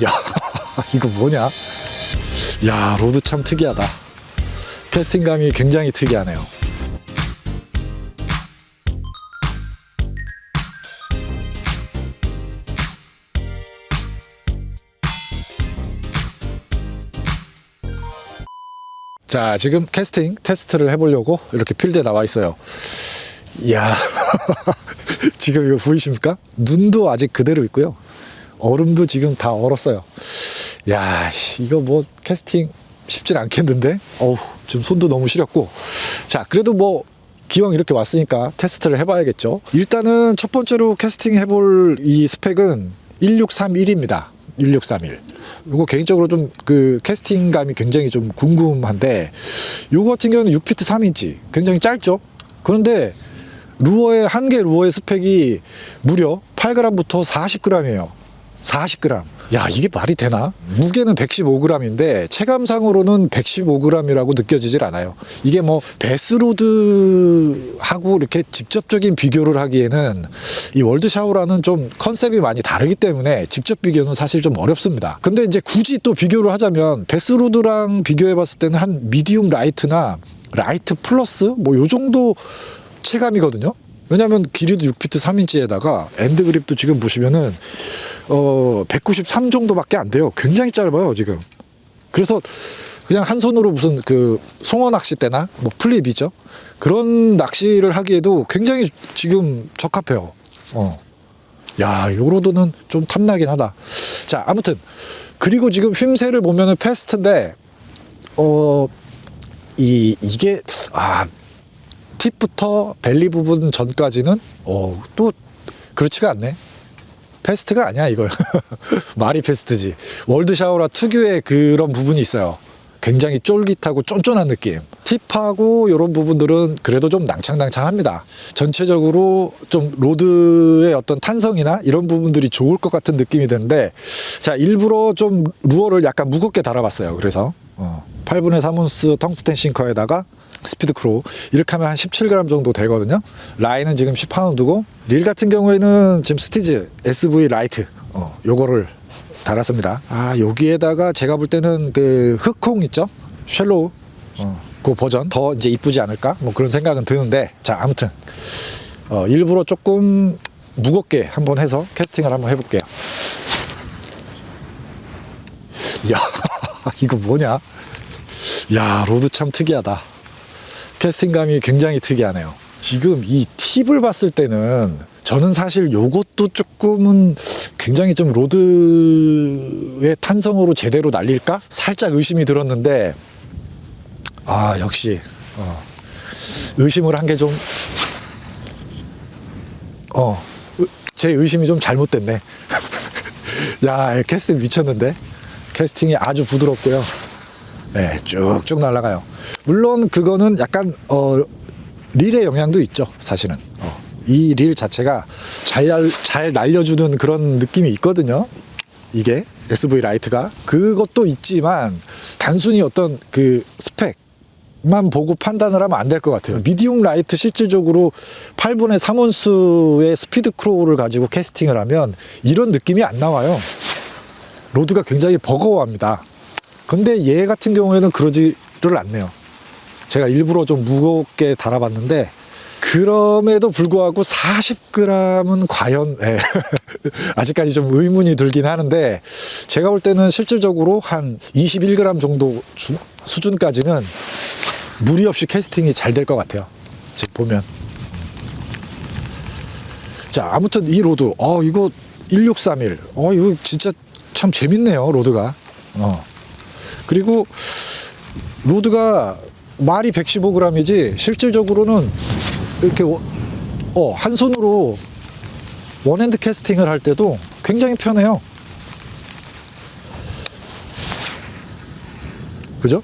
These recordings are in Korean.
야, 이거 뭐냐? 야, 로드 참 특이하다. 캐스팅감이 굉장히 특이하네요. 자, 지금 캐스팅 테스트를 해보려고 이렇게 필드에 나와 있어요. 이야, 지금 이거 보이십니까? 눈도 아직 그대로 있고요. 얼음도 지금 다 얼었어요. 야, 이거 뭐 캐스팅 쉽진 않겠는데? 어우, 좀 손도 너무 시렸고. 자, 그래도 뭐 기왕 이렇게 왔으니까 테스트를 해봐야겠죠. 일단은 첫 번째로 캐스팅 해볼 이 스펙은 1631입니다. 1631. 이거 개인적으로 좀 그 캐스팅감이 굉장히 좀 궁금한데, 요거 같은 경우는 6피트 3인치 굉장히 짧죠. 그런데 루어의 한개 루어의 스펙이 무려 8g부터 40g이에요. 40g. 야, 이게 말이 되나? 무게는 115g인데 체감상으로는 115g이라고 느껴지질 않아요. 이게 뭐 베스로드하고 이렇게 직접적인 비교를 하기에는 이 월드샤워라는 좀 컨셉이 많이 다르기 때문에 직접 비교는 사실 좀 어렵습니다. 근데 이제 굳이 또 비교를 하자면 베스로드랑 비교해 봤을 때는 한 미디움 라이트나 라이트 플러스 뭐 요 정도 체감이거든요. 왜냐면 길이도 6피트 3인치에다가 엔드 그립도 지금 보시면은 193 정도밖에 안 돼요. 굉장히 짧아요, 지금. 그래서 그냥 한 손으로 무슨 그 송어 낚싯대나 뭐 플립이죠. 그런 낚시를 하기에도 굉장히 지금 적합해요. 야, 요 로드는 좀 탐나긴 하다. 자, 아무튼 그리고 지금 휨새를 보면은 패스트인데 이게 팁부터 벨리 부분 전까지는 또 그렇지가 않네. 패스트가 아니야 이거. 말이 패스트지. 월드샤워라 특유의 그런 부분이 있어요. 굉장히 쫄깃하고 쫀쫀한 느낌. 팁하고 이런 부분들은 그래도 좀 낭창낭창합니다. 전체적으로 좀 로드의 어떤 탄성이나 이런 부분들이 좋을 것 같은 느낌이 드는데, 자, 일부러 좀 루어를 약간 무겁게 달아봤어요. 그래서 8분의 3온스 텅스텐 싱커에다가 스피드 크로우 이렇게 하면 한 17g 정도 되거든요. 라인은 지금 10파운드고, 릴 같은 경우에는 지금 스티즈 SV 라이트 요거를 달았습니다. 여기에다가 제가 볼 때는 그 흑콩 있죠? 쉘로우 그 버전 더 이제 이쁘지 않을까? 뭐 그런 생각은 드는데, 자, 아무튼 일부러 조금 무겁게 한번 해서 캐스팅을 한번 해볼게요. 야, 이거 뭐냐? 야, 로드 참 특이하다. 캐스팅감이 굉장히 특이하네요. 지금 이 팁을 봤을 때는 저는 사실 요것도 조금은 굉장히 좀 로드의 탄성으로 제대로 날릴까? 살짝 의심이 들었는데, 역시 의심을 한 게 좀 제 의심이 좀 잘못됐네. 야, 캐스팅 미쳤는데? 캐스팅이 아주 부드럽고요. 네, 쭉쭉 날아가요. 물론 그거는 약간 릴의 영향도 있죠, 사실은. 이 릴 자체가 잘 날려주는 그런 느낌이 있거든요. 이게 SV 라이트가. 그것도 있지만 단순히 어떤 그 스펙만 보고 판단을 하면 안 될 것 같아요. 미디움 라이트 실질적으로 8분의 3온스의 스피드 크로우를 가지고 캐스팅을 하면 이런 느낌이 안 나와요. 로드가 굉장히 버거워합니다. 근데 얘 같은 경우에는 그러지를 않네요. 제가 일부러 좀 무겁게 달아봤는데, 그럼에도 불구하고 40g은 과연 아직까지 좀 의문이 들긴 하는데, 제가 볼 때는 실질적으로 한 21g 정도 수준까지는 무리 없이 캐스팅이 잘 될 것 같아요. 지금 보면. 자, 아무튼 이 로드 이거 1631 이거 진짜 참 재밌네요, 로드가. 그리고 로드가 말이 115g이지 실질적으로는 이렇게 한 손으로 원핸드 캐스팅을 할 때도 굉장히 편해요. 그죠?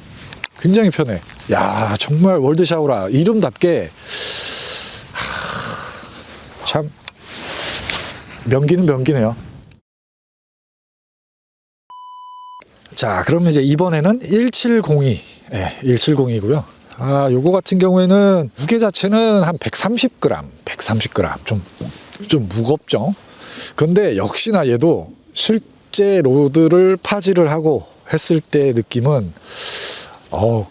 굉장히 편해. 야, 정말 월드샤워라 이름답게 참 명기는 명기네요. 자, 그러면 이제 이번에는 1702. 네, 1702고요. 요거 같은 경우에는 무게 자체는 한 130g, 130g. 좀 무겁죠. 근데 역시나 얘도 실제 번째 로드를 파지를 하고 했을 때 느낌은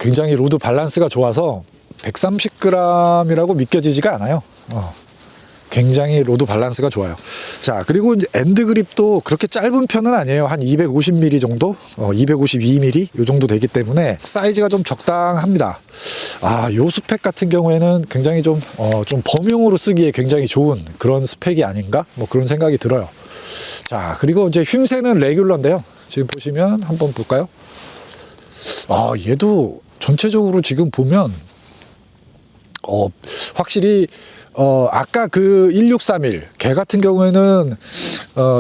굉장히 로드 밸런스가 좋아서 130g이라고 믿겨지지가 않아요. 굉장히 로드 밸런스가 좋아요. 자, 그리고 이제 엔드 그립도 그렇게 짧은 편은 아니에요. 한 250mm 정도, 252mm 요 정도 되기 때문에 사이즈가 좀 적당합니다. 요 스펙 같은 경우에는 굉장히 좀 범용으로 쓰기에 굉장히 좋은 그런 스펙이 아닌가? 뭐 그런 생각이 들어요. 자, 그리고 이제 휨새는 레귤러인데요. 지금 보시면 한번 볼까요? 얘도 전체적으로 지금 보면 확실히 아까 그 1631 걔 같은 경우에는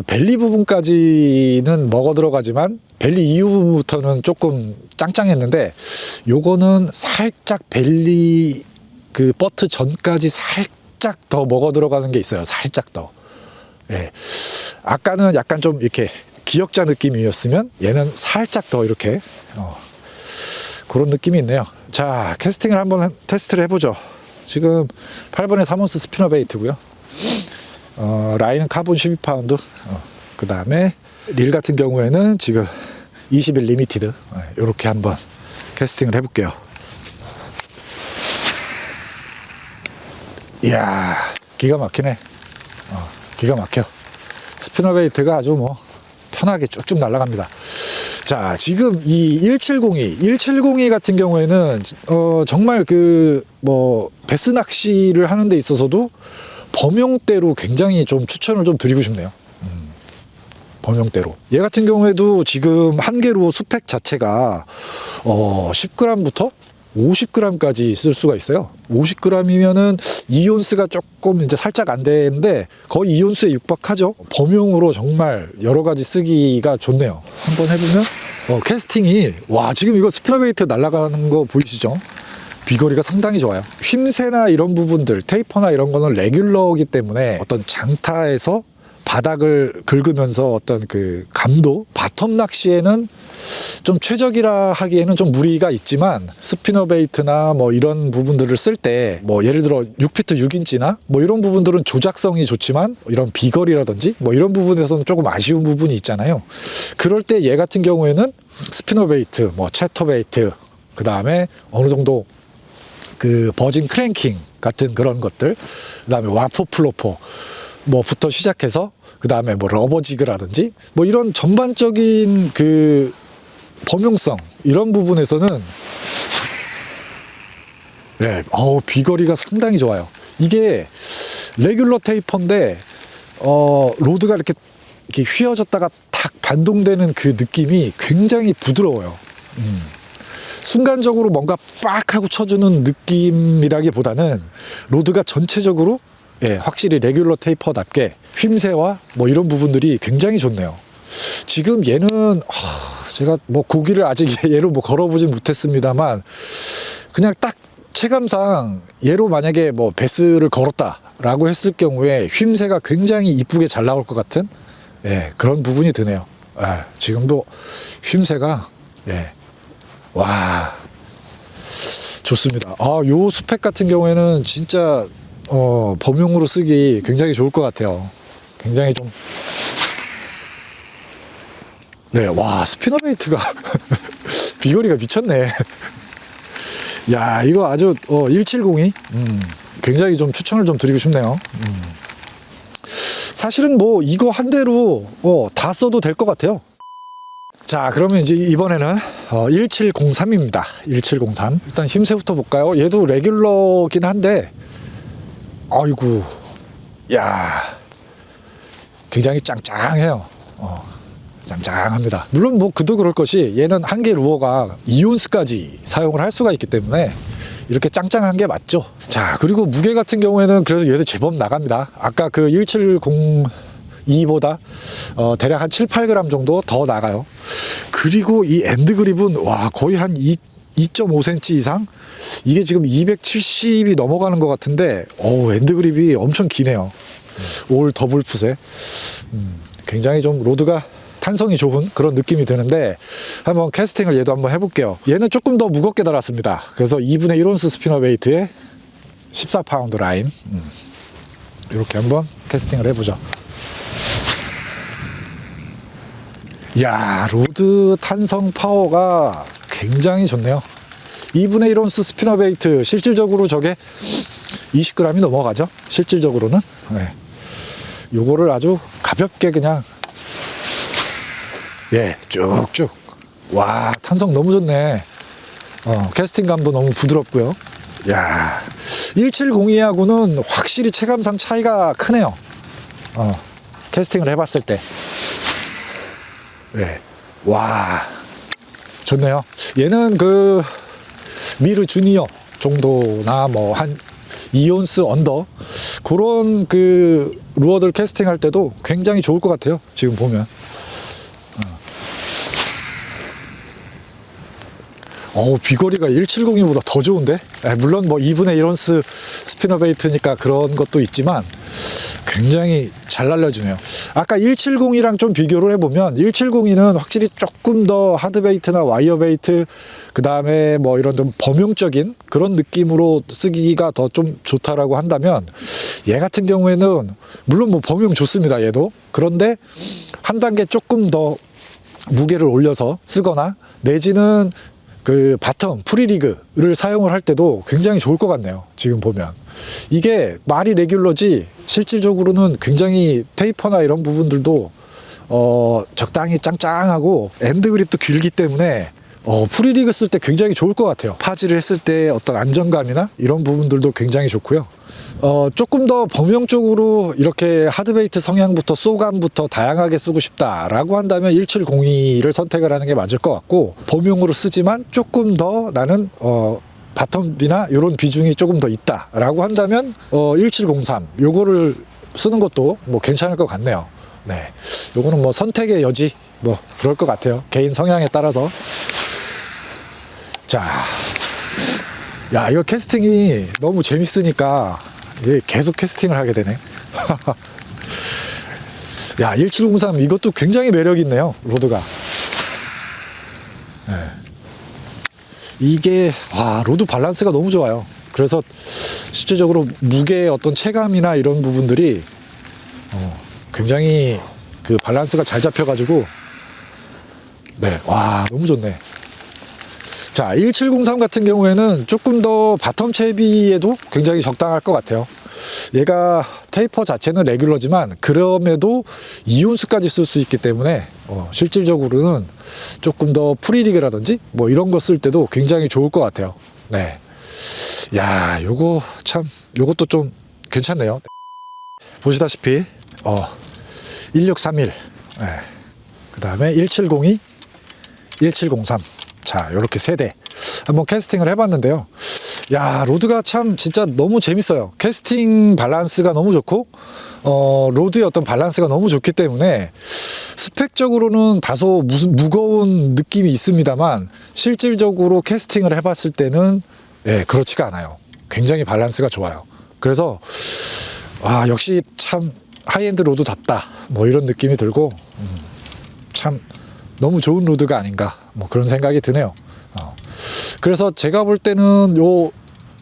벨리 부분까지는 먹어 들어가지만 벨리 이후부터는 조금 짱짱했는데 요거는 살짝 벨리 그 버트 전까지 살짝 더 먹어 들어가는 게 있어요. 살짝 더. 예. 아까는 약간 좀 이렇게 기역자 느낌이었으면 얘는 살짝 더 이렇게 그런 느낌이 있네요. 자, 캐스팅을 한번 테스트를 해보죠. 지금 8번의 3온스 스피너 베이트고요. 라인은 카본 12파운드. 그 다음에 릴 같은 경우에는 지금 20일 리미티드. 이렇게 한번 캐스팅을 해볼게요. 이야, 기가 막히네. 기가 막혀. 스피너 베이트가 아주 뭐 편하게 쭉쭉 날아갑니다. 자, 지금 이 1702 같은 경우에는 정말 그 뭐 베스 낚시를 하는 데 있어서도 범용대로 굉장히 좀 추천을 좀 드리고 싶네요. 범용대로. 얘 같은 경우에도 지금 한계로 스펙 자체가 10g부터 50g까지 쓸 수가 있어요. 50g이면은 2온스가 조금 이제 살짝 안 되는데 거의 2온스에 육박하죠. 범용으로 정말 여러 가지 쓰기가 좋네요. 한번 해보면 캐스팅이 지금 이거 스피너 베이트 날아가는 거 보이시죠? 비거리가 상당히 좋아요. 휨새나 이런 부분들, 테이퍼나 이런 거는 레귤러이기 때문에 어떤 장타에서 바닥을 긁으면서 어떤 그 감도, 바텀 낚시에는 좀 최적이라 하기에는 좀 무리가 있지만 스피너 베이트나 뭐 이런 부분들을 쓸 때 뭐 예를 들어 6피트 6인치나 뭐 이런 부분들은 조작성이 좋지만 이런 비거리라든지 뭐 이런 부분에서는 조금 아쉬운 부분이 있잖아요. 그럴 때 얘 같은 경우에는 스피너 베이트, 뭐 채터 베이트, 그 다음에 어느 정도 그 버진 크랭킹 같은 그런 것들, 그 다음에 와포 플로퍼 뭐부터 시작해서 그 다음에 뭐 러버 지그라든지 뭐 이런 전반적인 그 범용성 이런 부분에서는 비거리가 상당히 좋아요. 이게 레귤러 테이퍼인데 로드가 이렇게 휘어졌다가 탁 반동되는 그 느낌이 굉장히 부드러워요. 순간적으로 뭔가 빡 하고 쳐주는 느낌이라기보다는 로드가 전체적으로 확실히 레귤러 테이퍼답게 휨새와 뭐 이런 부분들이 굉장히 좋네요. 지금 얘는 제가 뭐 고기를 아직 얘로 뭐 걸어보진 못했습니다만 그냥 딱 체감상 얘로 만약에 뭐 베스를 걸었다라고 했을 경우에 휨새가 굉장히 이쁘게 잘 나올 것 같은 그런 부분이 드네요. 지금도 휨새가 와 좋습니다. 요 스펙 같은 경우에는 진짜 범용으로 쓰기 굉장히 좋을 것 같아요. 굉장히 좀 와 스피너 베이트가 비거리가 미쳤네. 야, 이거 아주 1702 굉장히 좀 추천을 좀 드리고 싶네요. 사실은 뭐 이거 한 대로 다 써도 될 것 같아요. 자, 그러면 이제 이번에는 1703입니다. 1703. 일단 휨새부터 볼까요? 얘도 레귤러긴 한데 아이고, 야, 굉장히 짱짱해요. 짱짱합니다. 물론 뭐 그도 그럴 것이 얘는 한계 루어가 2온스까지 사용을 할 수가 있기 때문에 이렇게 짱짱한 게 맞죠. 자, 그리고 무게 같은 경우에는 그래도 얘도 제법 나갑니다. 아까 그 1702보다 대략 한 7, 8g 정도 더 나가요. 그리고 이 엔드 그립은 와 거의 한 2.5cm 이상? 이게 지금 270이 넘어가는 것 같은데 엔드 그립이 엄청 기네요. 올 더블 풋에 굉장히 좀 로드가 탄성이 좋은 그런 느낌이 드는데 한번 캐스팅을 얘도 한번 해볼게요. 얘는 조금 더 무겁게 달았습니다. 그래서 2분의 1온스 스피너 베이트에 14파운드 라인 이렇게 한번 캐스팅을 해보죠. 야, 로드 탄성 파워가 굉장히 좋네요. 2분의 1 온스 스피너 베이트, 실질적으로 저게 20g이 넘어가죠. 실질적으로는. 네. 요거를 아주 가볍게 그냥 쭉쭉. 와, 탄성 너무 좋네. 캐스팅감도 너무 부드럽고요. 야, 1702하고는 확실히 체감상 차이가 크네요. 캐스팅을 해봤을 때. 네. 와, 좋네요. 얘는 그 미르 주니어 정도나 뭐 한 2온스 언더 그런 그 루어들 캐스팅할 때도 굉장히 좋을 것 같아요. 지금 보면. 비거리가 170보다 더 좋은데? 물론 뭐 2분의 1 온스 스피너 베이트니까 그런 것도 있지만 굉장히 잘 날려주네요. 아까 170이랑 좀 비교를 해보면 170는 확실히 조금 더 하드 베이트나 와이어 베이트, 그 다음에 뭐 이런 좀 범용적인 그런 느낌으로 쓰기가 더 좀 좋다라고 한다면, 얘 같은 경우에는 물론 뭐 범용 좋습니다, 얘도. 그런데 한 단계 조금 더 무게를 올려서 쓰거나 내지는 그 바텀 프리리그를 사용을 할 때도 굉장히 좋을 것 같네요. 지금 보면 이게 말이 레귤러지 실질적으로는 굉장히 테이퍼나 이런 부분들도 적당히 짱짱하고 엔드 그립도 길기 때문에 프리리그 쓸 때 굉장히 좋을 것 같아요. 파지를 했을 때 어떤 안정감이나 이런 부분들도 굉장히 좋고요. 조금 더 범용적으로 이렇게 하드베이트 성향부터 쏘감부터 다양하게 쓰고 싶다라고 한다면 1702를 선택을 하는 게 맞을 것 같고, 범용으로 쓰지만 조금 더 나는 바텀이나 이런 비중이 조금 더 있다라고 한다면 1703 요거를 쓰는 것도 뭐 괜찮을 것 같네요. 네, 요거는 뭐 선택의 여지 뭐 그럴 것 같아요. 개인 성향에 따라서. 자, 야, 이거 캐스팅이 너무 재밌으니까 계속 캐스팅을 하게 되네. 야, 1703 이것도 굉장히 매력 있네요, 로드가. 네. 이게 로드 밸런스가 너무 좋아요. 그래서 실질적으로 무게의 어떤 체감이나 이런 부분들이 굉장히 그 밸런스가 잘 잡혀가지고, 네, 와, 너무 좋네. 자, 1703 같은 경우에는 조금 더 바텀 채비에도 굉장히 적당할 것 같아요. 얘가 테이퍼 자체는 레귤러지만 그럼에도 2온스까지 쓸 수 있기 때문에 실질적으로는 조금 더 프리리그라든지 뭐 이런 거 쓸 때도 굉장히 좋을 것 같아요. 네, 야, 요거 참, 요것도 좀 괜찮네요. 보시다시피 1631, 네. 그 다음에 1702, 1703. 자, 요렇게 세 대 한번 캐스팅을 해봤는데요. 야, 로드가 참 진짜 너무 재밌어요. 캐스팅 밸런스가 너무 좋고 로드의 어떤 밸런스가 너무 좋기 때문에 스펙적으로는 다소 무거운 느낌이 있습니다만 실질적으로 캐스팅을 해봤을 때는 그렇지가 않아요. 굉장히 밸런스가 좋아요. 그래서 역시 참 하이엔드 로드답다 뭐 이런 느낌이 들고 참 너무 좋은 로드가 아닌가 뭐 그런 생각이 드네요. 그래서 제가 볼 때는 요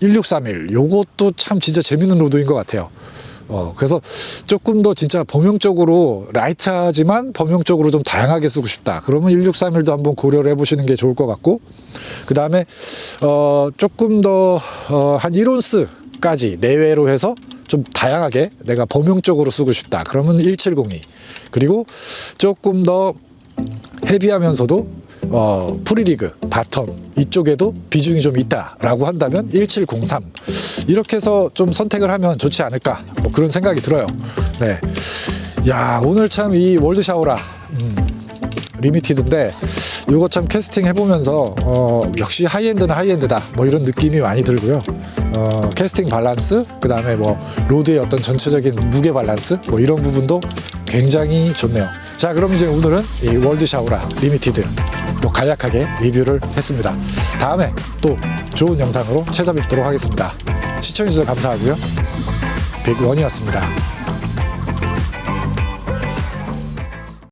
1631 요것도 참 진짜 재밌는 로드인 것 같아요. 그래서 조금 더 진짜 범용적으로 라이트하지만 범용적으로 좀 다양하게 쓰고 싶다 그러면 1631도 한번 고려를 해보시는 게 좋을 것 같고, 그 다음에 조금 더 한 1온스까지 내외로 해서 좀 다양하게 내가 범용적으로 쓰고 싶다 그러면 1702, 그리고 조금 더 헤비하면서도 프리리그, 바텀 이쪽에도 비중이 좀 있다라고 한다면 1703 이렇게 해서 좀 선택을 하면 좋지 않을까 뭐 그런 생각이 들어요. 네, 야, 오늘 참 이 월드 샤오라 리미티드인데 요거 참 캐스팅 해보면서 역시 하이엔드는 하이엔드다 뭐 이런 느낌이 많이 들고요. 캐스팅 밸런스, 그 다음에 뭐 로드의 어떤 전체적인 무게 밸런스 뭐 이런 부분도 굉장히 좋네요. 자, 그럼 이제 오늘은 이 월드 샤오라 리미티드 뭐 간략하게 리뷰를 했습니다. 다음에 또 좋은 영상으로 찾아뵙도록 하겠습니다. 시청해주셔서 감사하고요. 빅원이었습니다.